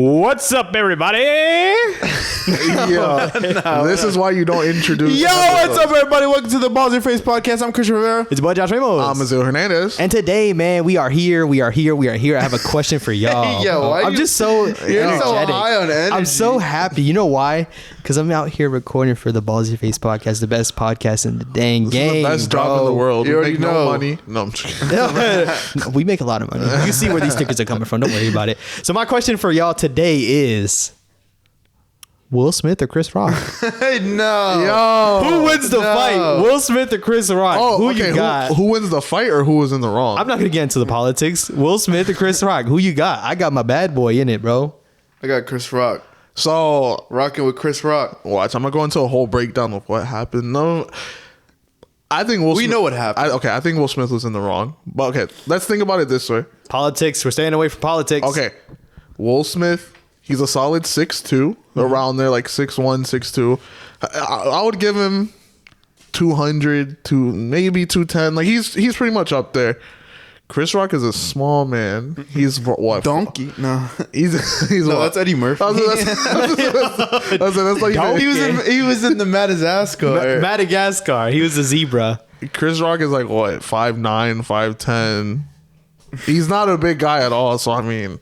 What's up, everybody? This is why you don't introduce. Yo, what's up, everybody? Welcome to the Balls Your Face podcast. I'm Christian Rivera. It's boy Josh Ramos. I'm Azil Hernandez. And today, man, we are here. I have a question for y'all. Hey, yo, why I'm you- just so You're so energetic. high on energy. I'm so happy. You know why? Because I'm out here recording for the Balls Your Face podcast, the best podcast in the dang This is game. the best job in the world. You We already make know. no money. No, I'm just kidding. We make a lot of money. You can see where these tickets are coming from. Don't worry about it. So my question for y'all today is Will Smith or Chris Rock? Hey, no. Yo, Who wins the fight? Will Smith or Chris Rock? Who you got? Who wins the fight or who was in the wrong? I'm not gonna get into the politics. Will Smith or Chris Rock? Who you got? I got my bad boy in it, bro. I got Chris Rock. So Rocking with Chris Rock. watch. I'm gonna go into a whole breakdown of what happened. No, I think Will. We Smith, know what happened. I think Will Smith was in the wrong. But okay, let's think about it this way. Politics. We're staying away from politics. Okay, Will Smith. He's a solid 6'2", around there, like 6'1", 6'2". I would give him 200 to maybe 210. Like he's pretty much up there. Chris Rock is a small man. He's what? Donkey? No. He's No, what? that's Eddie Murphy. That's like He was in the Madagascar. Madagascar. He was a zebra. Chris Rock is like what? 5'9", 5'10". He's not a big guy at all. So I mean,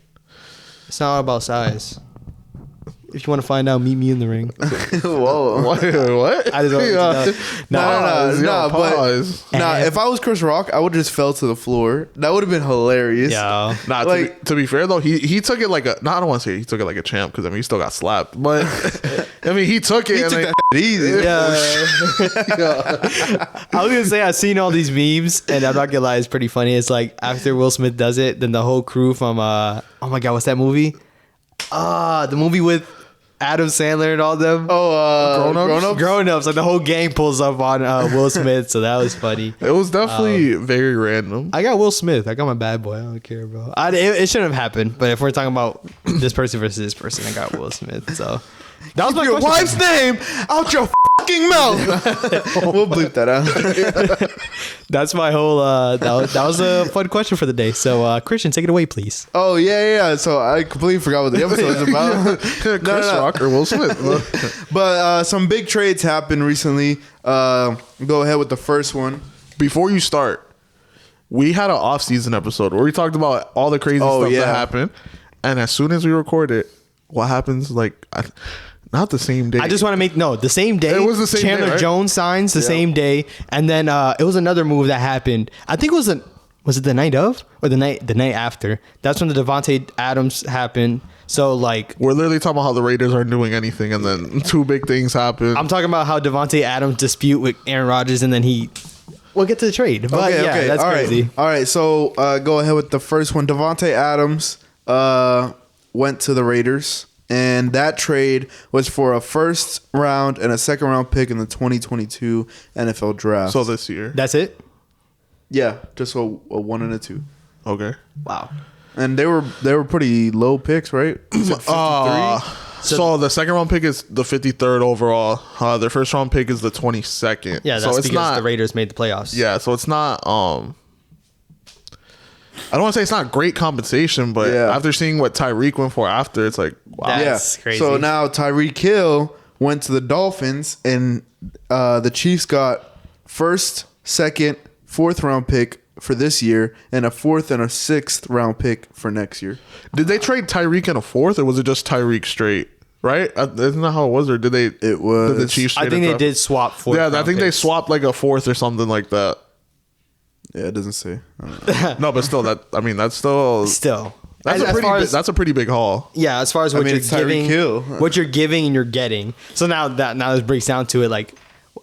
It's not all about size. If you want to find out, meet me in the ring. Whoa. what? I just don't No, but pause. And- if I was Chris Rock, I would just fell to the floor. That would have been hilarious. Yeah. Nah, Like- to be fair though, he took it like a. No, I don't want to say he took it like a champ because I mean he still got slapped, but I mean he took it. He and took then- that easy. I was gonna say I've seen all these memes, and I'm not gonna lie, it's pretty funny. It's like after Will Smith does it, then the whole crew from oh my god, what's that movie? The movie with Adam Sandler and all them. Oh, Grown-ups? Grown ups, like the whole gang pulls up on Will Smith, so that was funny. It was definitely very random. I got Will Smith. I got my bad boy. I don't care, bro. It shouldn't have happened, but if we're talking about this person versus this person, I got Will Smith. So that was my Your question. wife's name out your fucking mouth. We'll bleep that out. That's my whole. That was a fun question for the day. So Christian, take it away, please. Oh, yeah. So I completely forgot what the episode was about. Chris Rock or Will Smith. But some big trades happened recently. Go ahead with the first one. Before you start, we had an off-season episode where we talked about all the crazy stuff that happened, and as soon as we record it, what happens? Like, not the same day. I just want to make the same day. It was the same Chandler day, right? Jones signs the same day, and then it was another move that happened. I think it was it the night of or the night after? That's when the Devontae Adams happened. So like We're literally talking about how the Raiders aren't doing anything, and then two big things happen. I'm talking about how Devontae Adams dispute with Aaron Rodgers, and then we'll get to the trade. But yeah, that's All right. crazy. All right. So go ahead with the first one. Devontae Adams went to the Raiders. And that trade was for a first round and a second round pick in the 2022 NFL draft. So this year, That's it. Yeah, just a 1 and a 2. okay. Wow. And they were pretty low picks, right? Was it 53? So the second round pick is the 53rd overall. Their first round pick is the 22nd. Yeah, that's so it's because not, the Raiders made the playoffs. Yeah, so it's not. I don't want to say it's not great compensation, but Yeah. after seeing what Tyreek went for after, it's like wow. That's crazy. So now Tyreek Hill went to the Dolphins, and the Chiefs got first, second, fourth round pick for this year, and a fourth and a sixth round pick for next year. Did they trade Tyreek in a fourth, or was it just Tyreek straight? Right? Isn't that how it was, or did they? It was. Did the Chiefs? I trade think it they to- did swap for. Yeah, I think they swapped like a fourth or something like that. Yeah, it doesn't say. I don't know. No, but still, that's still Still. that's As a pretty big haul. Yeah, as far as what mean, you're it's Tyreek giving, Hill. what you're giving and you're getting. So now this breaks down to it. Like,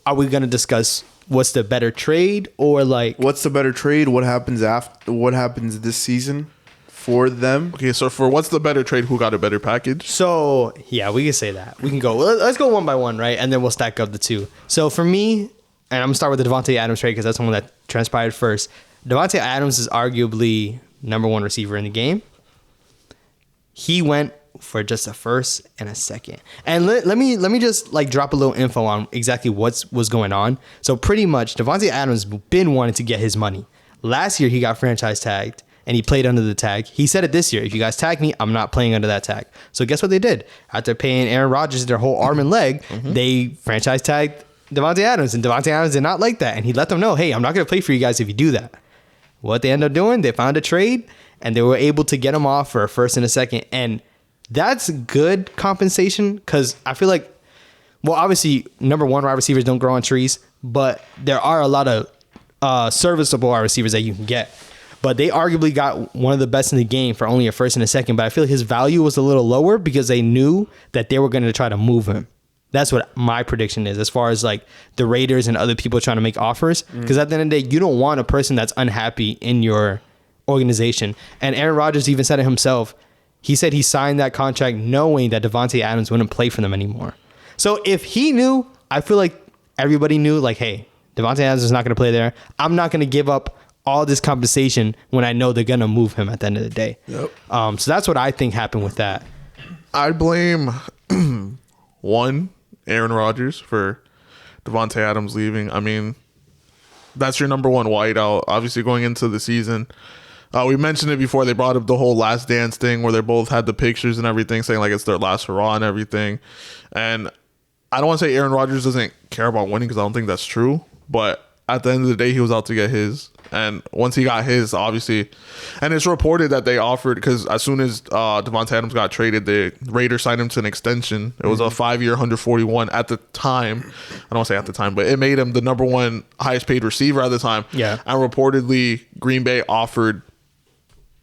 are we gonna discuss what's the better trade or like? What's the better trade? What happens after? What happens this season for them? Okay, so for what's the better trade? Who got a better package? So yeah, we can say that. We can go. Let's go one by one, right? And then we'll stack up the two. So for me, and I'm gonna start with the Devontae Adams trade because that's the one that transpired first. Devontae Adams is arguably number one receiver in the game. He went for just a first and a second. And let me just like drop a little info on exactly was going on. So pretty much Devontae Adams been wanting to get his money. Last year he got franchise tagged. and he played under the tag. He said it this year. If you guys tag me, I'm not playing under that tag. So guess what they did? After paying Aaron Rodgers their whole arm and leg, they franchise tagged Davante Adams, and Davante Adams did not like that. And he let them know, hey, I'm not going to play for you guys if you do that. What they ended up doing, they found a trade, and they were able to get him off for a first and a second. And that's good compensation because I feel like, well, obviously, number one, wide receivers don't grow on trees, but there are a lot of serviceable wide receivers that you can get. But they arguably got one of the best in the game for only a first and a second. But I feel like his value was a little lower because they knew that they were going to try to move him. That's what my prediction is as far as like the Raiders and other people trying to make offers. Because at the end of the day, you don't want a person that's unhappy in your organization. And Aaron Rodgers even said it himself. He said he signed that contract knowing that Davante Adams wouldn't play for them anymore. So if he knew, I feel like everybody knew, like, hey, Davante Adams is not going to play there. I'm not going to give up all this compensation when I know they're going to move him at the end of the day. Yep. So that's what I think happened with that. I blame one, Aaron Rodgers for Davante Adams leaving. I mean, that's your number one wideout, obviously going into the season. We mentioned it before. They brought up the whole Last Dance thing where they both had the pictures and everything saying like it's their last hurrah and everything. And I don't want to say Aaron Rodgers doesn't care about winning because I don't think that's true. But at the end of the day, he was out to get his. And once he got his, obviously, and it's reported that they offered, because as soon as Davante Adams got traded, the Raiders signed him to an extension. It was a 5-year, 141 at the time. I don't want to say at the time, but it made him the number one highest paid receiver at the time. Yeah. And reportedly, Green Bay offered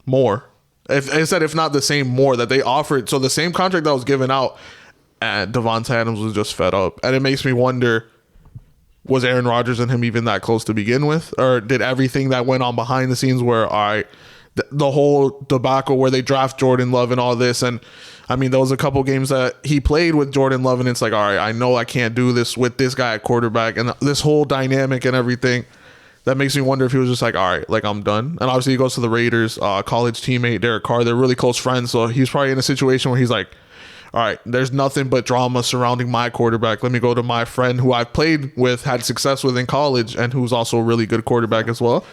more. If not the same, more that they offered. So the same contract that was given out, and Davante Adams was just fed up. And it makes me wonder, was Aaron Rodgers and him even that close to begin with? Or did everything that went on behind the scenes where, all right, the whole debacle where they draft Jordan Love and all this, and I mean, there was a couple games that he played with Jordan Love, and it's like, all right, I know I can't do this with this guy at quarterback, and this whole dynamic and everything, that makes me wonder if he was just like, all right, like, I'm done. And obviously he goes to the Raiders, college teammate Derek Carr, they're really close friends, so he's probably in a situation where he's like, all right, there's nothing but drama surrounding my quarterback. Let me go to my friend who I've played with, had success with in college, and who's also a really good quarterback as well.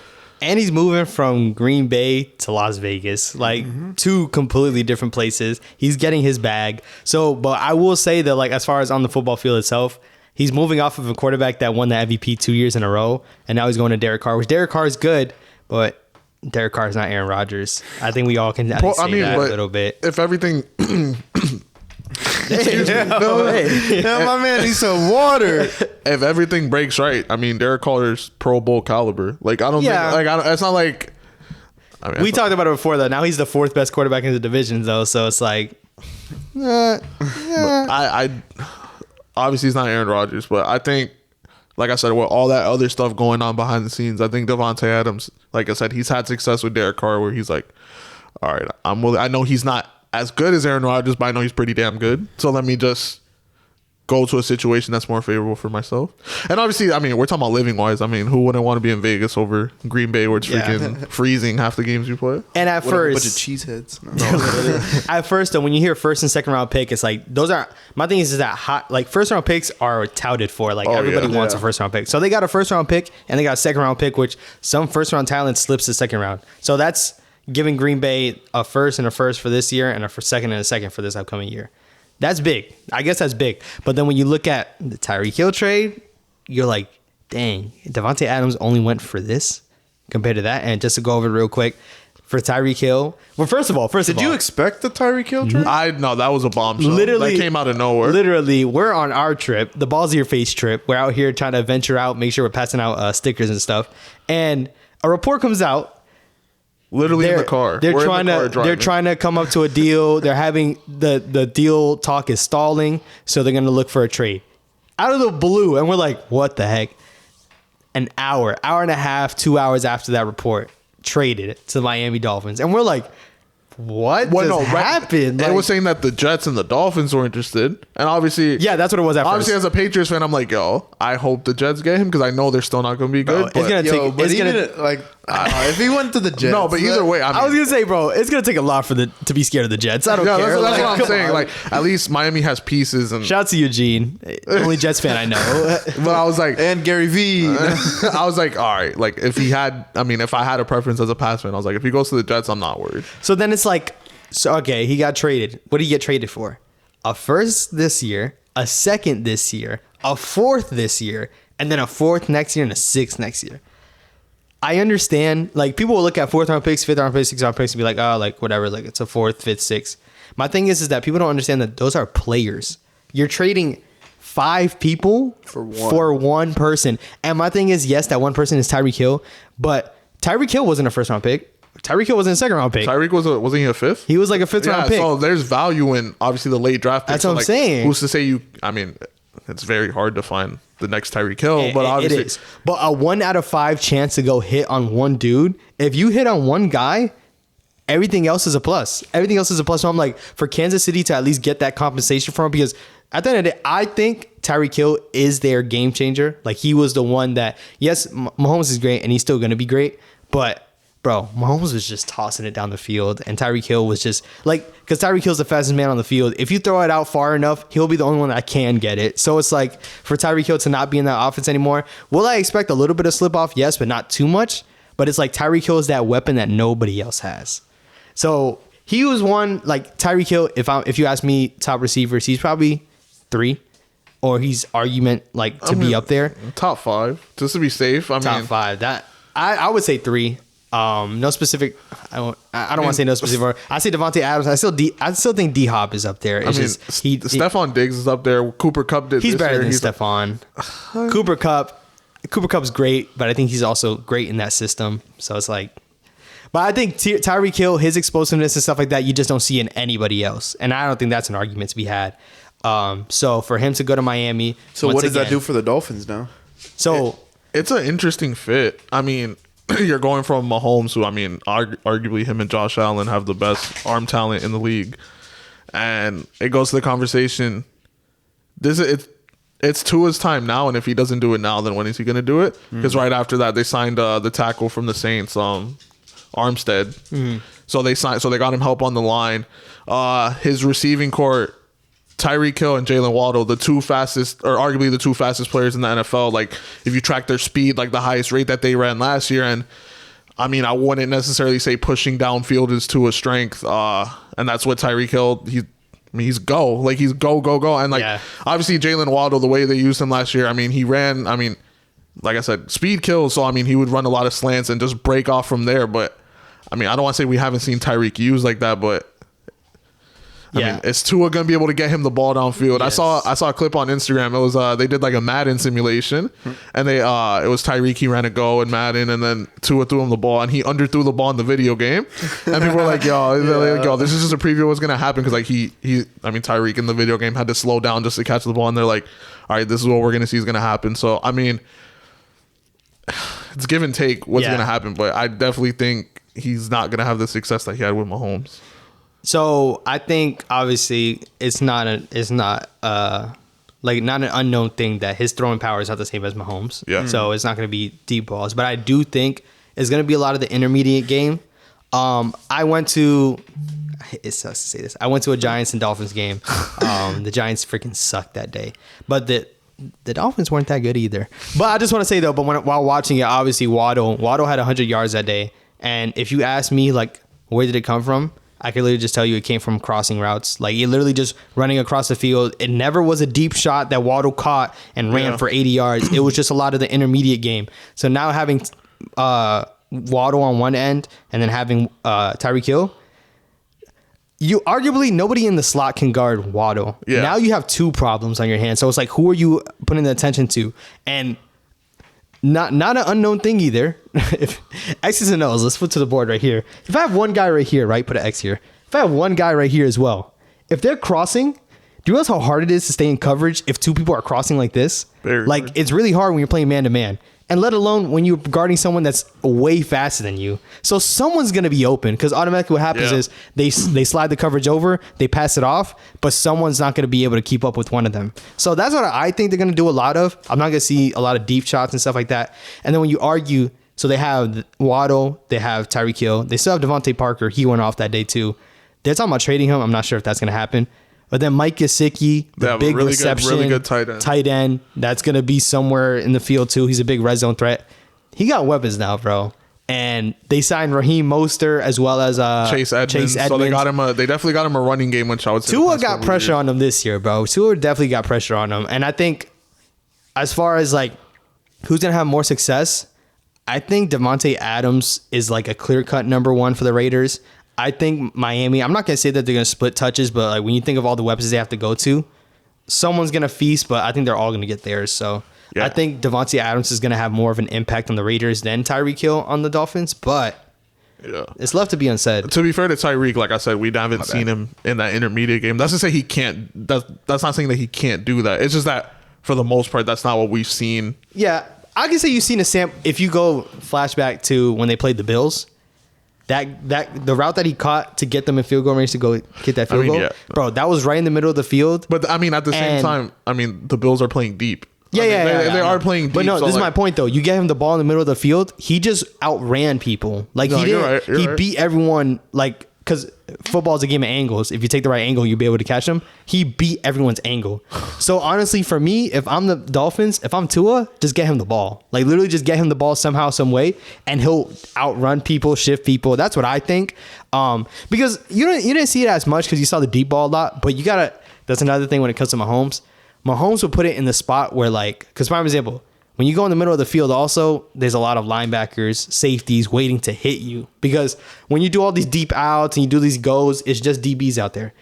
And he's moving from Green Bay to Las Vegas, like two completely different places. He's getting his bag. So, but I will say that, like, as far as on the football field itself, he's moving off of a quarterback that won the MVP 2 years in a row, and now he's going to Derek Carr, which Derek Carr is good, but Derek Carr is not Aaron Rodgers. I think we all can say that a little bit. If everything... Yeah, my man needs some water. If everything breaks right, I mean, Derek Carr's Pro Bowl caliber. Like, I don't think, like, it's not like. I mean, we talked about it before, though. Now he's the fourth best quarterback in the division, though. So it's like, I obviously he's not Aaron Rodgers, but I think, like I said, with all that other stuff going on behind the scenes, I think Davante Adams, like I said, he's had success with Derek Carr, where he's like, all right, I'm willing. I know he's not as good as Aaron Rodgers, but I know he's pretty damn good. So let me just go to a situation that's more favorable for myself. And obviously, I mean, we're talking about living wise. I mean, who wouldn't want to be in Vegas over Green Bay where it's freaking freezing half the games you play? And at What a bunch of first, cheeseheads. No. at first, though, when you hear first and second round pick, it's like those are my thing is that hot, like first round picks are touted for. Like everybody wants a first round pick. So they got a first round pick and they got a second round pick, which some first round talent slips to second round. So that's giving Green Bay a first and a first for this year and a second and a second for this upcoming year. That's big. I guess that's big. But then when you look at the Tyreek Hill trade, you're like, dang, Davante Adams only went for this compared to that. And just to go over it real quick, for Tyreek Hill, well, first of all, Did you expect the Tyreek Hill trade? No, that was a bombshell. Literally, that came out of nowhere. Literally, we're on our trip, the balls of your face trip. We're out here trying to venture out, make sure we're passing out stickers and stuff. And a report comes out. Literally in the car. They're trying to come up to a deal. They're having the deal talk is stalling, so they're going to look for a trade. Out of the blue, and we're like, what the heck? An hour and a half, 2 hours after that report, traded to the Miami Dolphins. And we're like, what happened? It was saying that the Jets and the Dolphins were interested. And obviously... Yeah, that's what it was at obviously, first. as a Patriots fan, I'm like, yo, I hope the Jets get him because I know they're still not going to be good. Bro, it's going to take... Like, If he went to the Jets, No, but either way, I was gonna say, bro, it's gonna take a lot to be scared of the Jets. I don't yeah, care. that's what I'm come saying. on. Like, at least Miami has pieces, and Shout out to Eugene, only Jets fan I know. but I was like, and Gary V. I was like, all right, like if he had, I mean, if I had a preference as a pass fan, I was like, if he goes to the Jets, I'm not worried. So then it's like, so okay, he got traded. What did he get traded for? A first this year, a second this year, a fourth this year, and then a fourth next year and a sixth next year. I understand, like, people will look at fourth round picks, fifth round picks, sixth round picks and be like, oh, like, whatever, like, it's a fourth, fifth, sixth. My thing is that people don't understand that those are players. You're trading 5 people for one person. And my thing is, yes, that one person is Tyreek Hill, but Tyreek Hill wasn't a first round pick. Tyreek Hill wasn't a second round pick. Tyreek wasn't he a fifth? He was like a fifth round pick. So there's value in obviously the late draft picks. That's what I'm saying. Who's to say you? I mean, it's very hard to find the next Tyreek Hill, but obviously it is. But a 1 out of 5 chance to go hit on one dude. If you hit on one guy, everything else is a plus. Everything else is a plus. So I'm like, for Kansas City to at least get that compensation from him, because at the end of the day, I think Tyreek Hill is their game changer. Like, he was the one that, yes, Mahomes is great and he's still going to be great, but bro, Mahomes was just tossing it down the field, and Tyreek Hill was just like, because Tyreek Hill's the fastest man on the field. If you throw it out far enough, he'll be the only one that can get it. So it's like, for Tyreek Hill to not be in that offense anymore, will I expect a little bit of slip off? Yes, but not too much. But it's like Tyreek Hill is that weapon that nobody else has. So he was one, like Tyreek Hill. If you ask me top receivers, he's probably 3, or he's argument like to be up there. top 5 just to be safe. I mean, Top 5. That I would say 3. No specific. I don't want to say no specific. I say Devontae Adams. I still think D Hop is up there. It's just Stephon Diggs is up there. Cooper Kupp did. He's this better year. than Stephon. Cooper Kupp's great, but I think he's also great in that system. So it's like, but I think Tyreek Hill, his explosiveness and stuff like that, you just don't see in anybody else, and I don't think that's an argument to be had. So for him to go to Miami, So what does that do for the Dolphins now? So It's an interesting fit. I mean, you're going from Mahomes, who, I mean, arguably him and Josh Allen have the best arm talent in the league, and it goes to the conversation. It's Tua's time now, and if he doesn't do it now, then when is he going to do it? Because right after that, they signed the tackle from the Saints, Armstead. So they got him help on the line. His receiving core, Tyreek Hill and Jalen Waddle, the 2 fastest, or arguably the 2 fastest players in the NFL. Like, if you track their speed, like the highest rate that they ran last year, and I mean, I wouldn't necessarily say pushing downfield is to a strength, and that's what Tyreek Hill. He's go, and like obviously Jalen Waddle, the way they used him last year. I mean, he ran. I mean, like I said, speed kills. So I mean, he would run a lot of slants and just break off from there. But I mean, I don't want to say we haven't seen Tyreek used like that, but. I mean, is Tua gonna be able to get him the ball downfield? Yes. I saw a clip on Instagram. It was they did like a Madden simulation, and it was Tyreek. He ran a go in Madden, and then Tua threw him the ball, and he underthrew the ball in the video game. And people were like, "Yo, this is just a preview of what's gonna happen," because like Tyreek in the video game had to slow down just to catch the ball, and they're like, "All right, this is what we're gonna see is gonna happen." So I mean, it's give and take what's gonna happen, but I definitely think he's not gonna have the success that he had with Mahomes. So I think obviously it's not an unknown thing that his throwing power is not the same as Mahomes. Yeah. So it's not going to be deep balls, but I do think it's going to be a lot of the intermediate game. It sucks to say this. I went to a Giants and Dolphins game. The Giants freaking sucked that day, but the Dolphins weren't that good either. But I just want to say though, while watching it, obviously Waddle had 100 yards that day, and if you ask me like where did it come from, I could literally just tell you it came from crossing routes. Like, it literally just running across the field. It never was a deep shot that Waddle caught and ran for 80 yards. It was just a lot of the intermediate game. So now having Waddle on one end and then having Tyreek Hill, you arguably nobody in the slot can guard Waddle. Yeah. Now you have 2 problems on your hands. So it's like, who are you putting the attention to? And not an unknown thing either. If X's and O's, let's put to the board right here. If I have one guy right here, right, put an X here. If I have one guy right here as well, if they're crossing, do you realize how hard it is to stay in coverage if 2 people are crossing like this? Very hard. It's really hard when you're playing man to man. And let alone when you're guarding someone that's way faster than you. So someone's going to be open, because automatically what happens is they slide the coverage over, they pass it off, but someone's not going to be able to keep up with one of them. So that's what I think they're going to do a lot of. I'm not going to see a lot of deep shots and stuff like that. And then when you argue, So they have Waddle, they have Tyreek Hill, they still have Devontae Parker. He went off that day too. They're talking about trading him. I'm not sure if that's going to happen. But then Mike Gesicki, the big reception, really good tight end, that's going to be somewhere in the field too. He's a big red zone threat. He got weapons now, bro. And they signed Raheem Mostert as well as Chase Edmonds. So they got him. They definitely got him a running game, which I would say Tua got pressure on him this year, bro. Tua definitely got pressure on him. And I think as far as like who's going to have more success, I think Davante Adams is like a clear-cut number one for the Raiders. I think Miami, I'm not going to say that they're going to split touches, but like when you think of all the weapons they have to go to, someone's going to feast, but I think they're all going to get theirs. So I think Davante Adams is going to have more of an impact on the Raiders than Tyreek Hill on the Dolphins, but it's left to be unsaid. To be fair to Tyreek, like I said, we haven't seen him in that intermediate game. That's to say he can't. That's not saying that he can't do that. It's just that for the most part, that's not what we've seen. Yeah, I can say you've seen a sample. If you go flashback to when they played the Bills, that the route that he caught to get them in field goal range to go get that field goal, bro, that was right in the middle of the field. But I mean, at the same time, I mean, the Bills are playing deep. Yeah, they are playing deep. But no, this is my point though. You get him the ball in the middle of the field, he just outran people. Like he did. He beat everyone. Like because football is a game of angles. If you take the right angle, you'll be able to catch him. He beat everyone's angle. So honestly, for me, if I'm the Dolphins, if I'm Tua, just get him the ball. Like literally, just get him the ball somehow, some way, and he'll outrun people, shift people. That's what I think. Because you didn't see it as much because you saw the deep ball a lot. But you gotta. That's another thing when it comes to Mahomes. Mahomes will put it in the spot where, like, because prime example, when you go in the middle of the field, also, there's a lot of linebackers, safeties waiting to hit you. Because when you do all these deep outs and you do these goes, it's just DBs out there.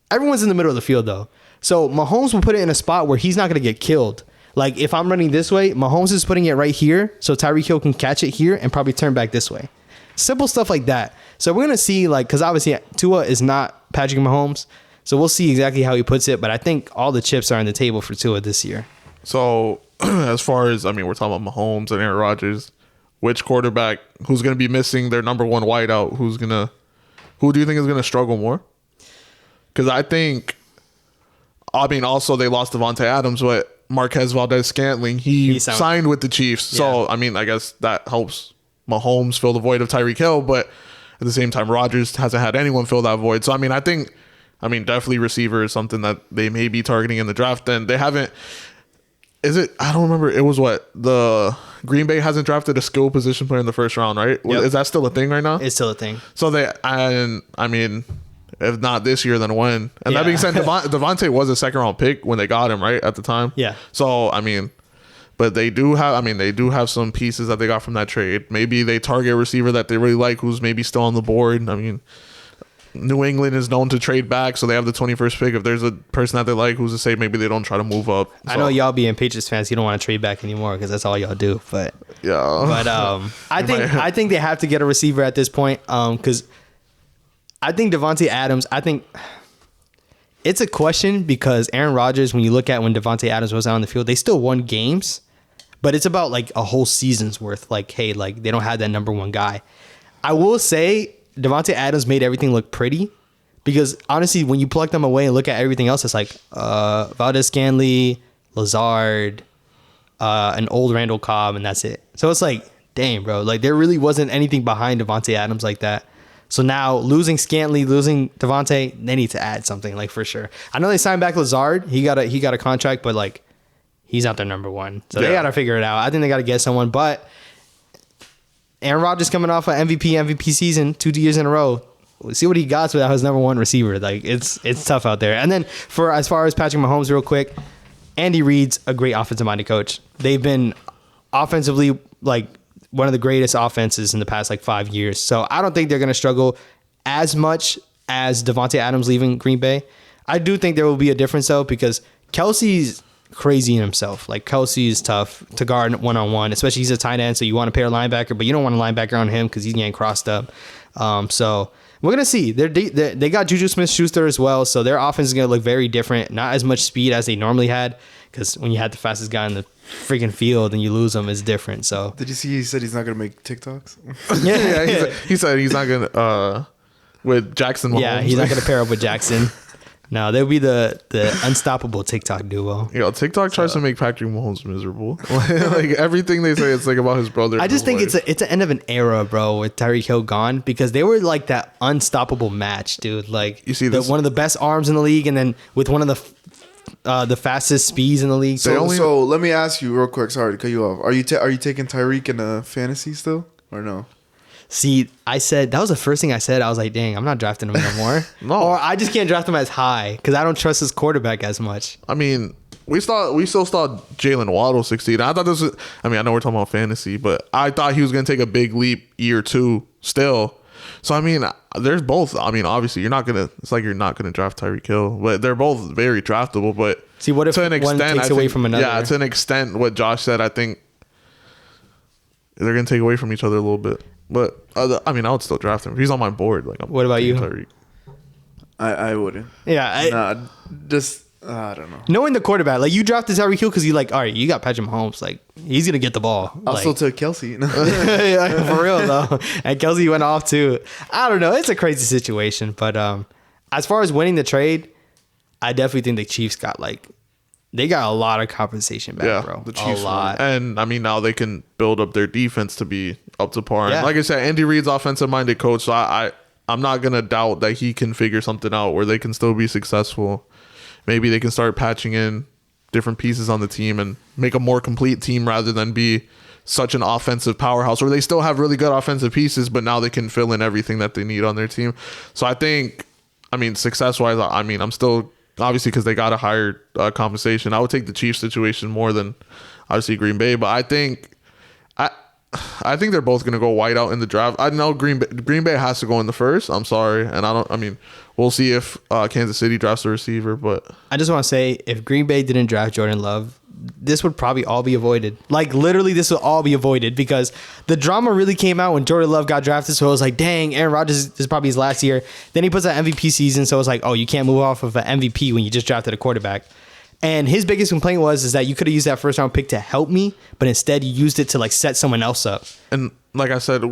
Everyone's in the middle of the field, though. So Mahomes will put it in a spot where he's not going to get killed. Like, if I'm running this way, Mahomes is putting it right here, so Tyreek Hill can catch it here and probably turn back this way. Simple stuff like that. So we're going to see, like, because obviously Tua is not Patrick Mahomes. So we'll see exactly how he puts it, but I think all the chips are on the table for Tua this year. So as far as, I mean, we're talking about Mahomes and Aaron Rodgers, which quarterback, who's going to be missing their number one wideout, who do you think is going to struggle more? Because I mean, also they lost Devontae Adams, but Marquez Valdez-Scantling, he signed with the Chiefs. So, I mean, I guess that helps Mahomes fill the void of Tyreek Hill, but at the same time, Rodgers hasn't had anyone fill that void. So, I mean, definitely receiver is something that they may be targeting in the draft. And they haven't. I don't remember. It was the Green Bay hasn't drafted a skill position player in the first round, right? Yep. Is that still a thing right now? It's still a thing. So I mean, if not this year, then when? And that being said, Devontae was a second round pick when they got him, right? At the time. Yeah. So, I mean, but they do have some pieces that they got from that trade. Maybe they target a receiver that they really like who's maybe still on the board. I mean, New England is known to trade back, so they have the 21st pick. If there's a person that they like, who's to say maybe they don't try to move up. So. I know y'all being Patriots fans, you don't want to trade back anymore because that's all y'all do. But I think they have to get a receiver at this point because I think Davante Adams. I think it's a question because Aaron Rodgers, when you look at when Davante Adams was out on the field, they still won games, but it's about like a whole season's worth. Like, hey, like they don't have that number one guy. I will say. Davante Adams made everything look pretty because honestly, when you pluck them away and look at everything else, it's like Valdez-Scantling, Lazard, an old Randall Cobb, and that's it. So it's like, dang, bro, like there really wasn't anything behind Davante Adams like that. So now losing Scantling, losing Davante, they need to add something like for sure. I know they signed back Lazard. He got a contract, but like he's not their number one. So they got to figure it out. I think they got to get someone, but. Aaron Rodgers coming off an MVP season 2 years in a row. We'll see what he got without his number one receiver. Like it's tough out there. And then as far as Patrick Mahomes, real quick, Andy Reid's a great offensive minded coach. They've been offensively like one of the greatest offenses in the past like 5 years. So I don't think they're gonna struggle as much as Davante Adams leaving Green Bay. I do think there will be a difference though because Kelsey's crazy in himself. Like Kelsey is tough to guard one-on-one, especially he's a tight end, so you want to pair a linebacker, but you don't want a linebacker on him because he's getting crossed up. So we're going to see. They got Juju Smith-Schuster as well, so their offense is going to look very different. Not as much speed as they normally had because when you had the fastest guy in the freaking field and you lose him, it's different. So did you see he said he's not going to make TikToks? He said he's not going to with Jackson Mahomes. Yeah, he's not going to pair up with Jackson. No, they'll be the unstoppable TikTok duo. Yo, TikTok tries to make Patrick Mahomes miserable. Like everything they say, it's like about his brother. I just think it's an end of an era, bro, with Tyreek Hill gone, because they were like that unstoppable match, dude. Like you see this, one of the best arms in the league, and then with one of the fastest speeds in the league. So let me ask you real quick. Sorry to cut you off. Are you taking Tyreek in a fantasy still or no? See, I said that was the first thing I said. I was like, dang, I'm not drafting him no more. No. Or I just can't draft him as high because I don't trust his quarterback as much. I mean, we still saw Jalen Waddle succeed. I thought this was, I mean, I know we're talking about fantasy, but I thought he was going to take a big leap year 2 still. So, I mean, there's both. I mean, obviously, it's like you're not going to draft Tyreek Hill, but they're both very draftable. But see, what if one takes away from another? Yeah, to an extent, what Josh said, I think they're going to take away from each other a little bit. But I mean, I would still draft him if he's on my board. Like, what about you? Tyreek. I wouldn't. Yeah, I don't know. Knowing the quarterback, like you drafted Tyreek Hill because you like, all right, you got Patrick Mahomes, like he's gonna get the ball. I still took Kelsey. Yeah, for real though, and Kelsey went off too. I don't know, it's a crazy situation, but as far as winning the trade, I definitely think the Chiefs they got a lot of compensation back, bro. The Chiefs a lot. And I mean, now they can build up their defense to be up to par. Yeah. And like I said, Andy Reid's offensive-minded coach, so I'm not going to doubt that he can figure something out where they can still be successful. Maybe they can start patching in different pieces on the team and make a more complete team rather than be such an offensive powerhouse where they still have really good offensive pieces, but now they can fill in everything that they need on their team. So I think, I mean, success-wise, I mean, I'm still... Obviously, because they got a higher compensation, I would take the Chiefs situation more than obviously Green Bay. But I think they're both going to go white out in the draft. I know Green Bay has to go in the first. I'm sorry, and I mean, we'll see if Kansas City drafts a receiver. But I just want to say, if Green Bay didn't draft Jordan Love, this would probably all be avoided. Like literally, this would all be avoided because the drama really came out when Jordan Love got drafted. So it was like, dang, Aaron Rodgers this is probably his last year. Then he puts that MVP season, so it's like, oh, you can't move off of an MVP when you just drafted a quarterback. And his biggest complaint was that you could have used that first round pick to help me, but instead you used it to like set someone else up. And like I said,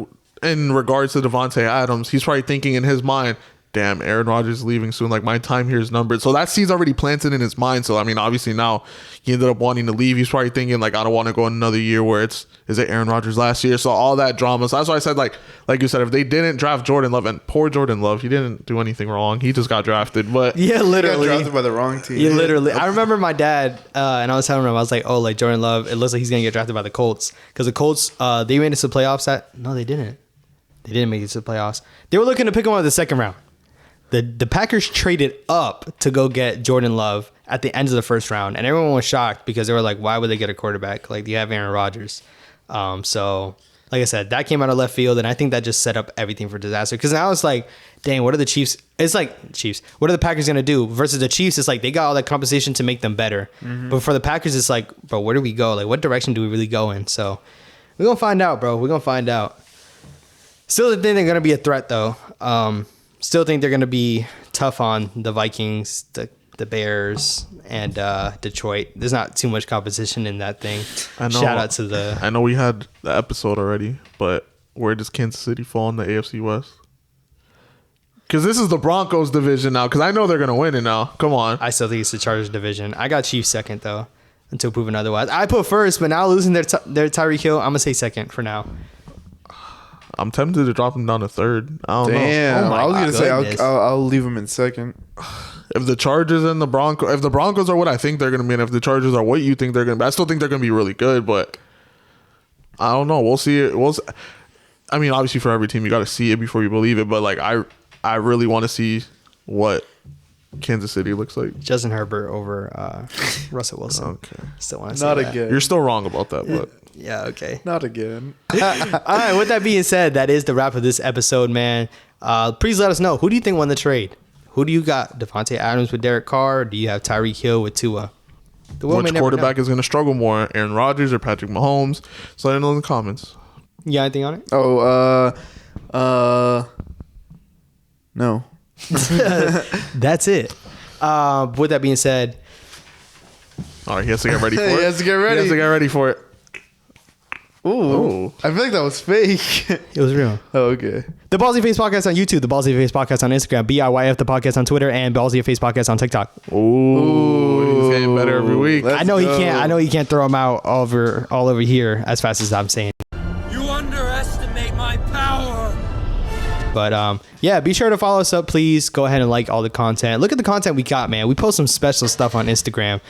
in regards to Devontae Adams, he's probably thinking in his mind, damn, Aaron Rodgers is leaving soon. Like, my time here is numbered. So that seed's already planted in his mind. So, I mean, obviously now he ended up wanting to leave. He's probably thinking, like, I don't want to go another year where is it Aaron Rodgers last year? So all that drama. So that's why I said, like you said, if they didn't draft Jordan Love, and poor Jordan Love, he didn't do anything wrong. He just got drafted. But yeah, literally. He got drafted by the wrong team. Yeah, literally. I remember my dad, and I was telling him, I was like, oh, like Jordan Love, it looks like he's going to get drafted by the Colts. Because the Colts, they made it to the playoffs. No, they didn't. They didn't make it to the playoffs. They were looking to pick him up in the second round. The Packers traded up to go get Jordan Love at the end of the first round, and everyone was shocked because they were like, "Why would they get a quarterback? Like, you have Aaron Rodgers." So, like I said, that came out of left field, and I think that just set up everything for disaster. Because now it's like, dang, what are the Chiefs? It's like Chiefs. What are the Packers gonna do versus the Chiefs? It's like they got all that compensation to make them better, but for the Packers, it's like, bro, where do we go? Like, what direction do we really go in? So, we're gonna find out, bro. We're gonna find out. Still, think they're gonna be a threat, though. Still think they're going to be tough on the Vikings, the Bears, and Detroit. There's not too much competition in that thing. I know, shout out to the... I know we had the episode already, but where does Kansas City fall in the AFC West? Because this is the Broncos division now, because I know they're going to win it now. Come on. I still think it's the Chargers division. I got Chiefs second, though, until proven otherwise. I put first, but now losing their Tyreek Hill, I'm going to say second for now. I'm tempted to drop him down to third. I don't know. Damn, I was gonna say I'll leave him in second. If the Chargers and the Broncos, if the Broncos are what I think they're gonna be, and if the Chargers are what you think they're gonna be, I still think they're gonna be really good. But I don't know. We'll see it. I mean, obviously for every team you got to see it before you believe it. But like I really want to see what Kansas City looks like. Justin Herbert over Russell Wilson. Okay. Still want to say Not that. again. You're still wrong about that, but. Yeah, okay. Not again. All right, with that being said, that is the wrap of this episode, man. Please let us know. Who do you think won the trade? Who do you got? Devontae Adams with Derek Carr? Or do you have Tyreek Hill with Tua? Which quarterback is going to struggle more, Aaron Rodgers or Patrick Mahomes? So let us know in the comments. You got anything on it? No. That's it. With that being said, all right, he has to get ready for it. He has to get ready. He has to get ready for it. Ooh. I feel like that was fake. It was real. Oh, okay. The Ballsy Face Podcast on YouTube, the Ballsy Face Podcast on Instagram, BIYF the Podcast on Twitter, and Ballsy Face Podcast on TikTok. Ooh, he's getting better every week. Let's I know go. he can't throw them out all over here as fast as I'm saying. You underestimate my power. But yeah, be sure to follow us up, please. Go ahead and like all the content. Look at the content we got, man. We post some special stuff on Instagram.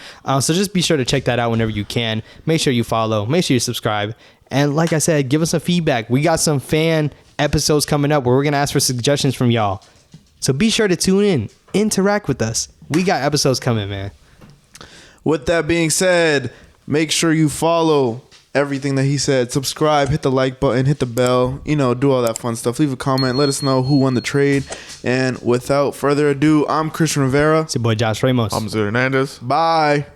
So just be sure to check that out whenever you can. Make sure you follow. Make sure you subscribe. And like I said, give us some feedback. We got some fan episodes coming up where we're going to ask for suggestions from y'all. So be sure to tune in. Interact with us. We got episodes coming, man. With that being said, make sure you follow everything that he said. Subscribe, hit the like button, hit the bell, do all that fun stuff. Leave a comment, let us know who won the trade. And without further ado, I'm Christian Rivera. It's your boy Josh Ramos. I'm Zé Hernandez. Bye.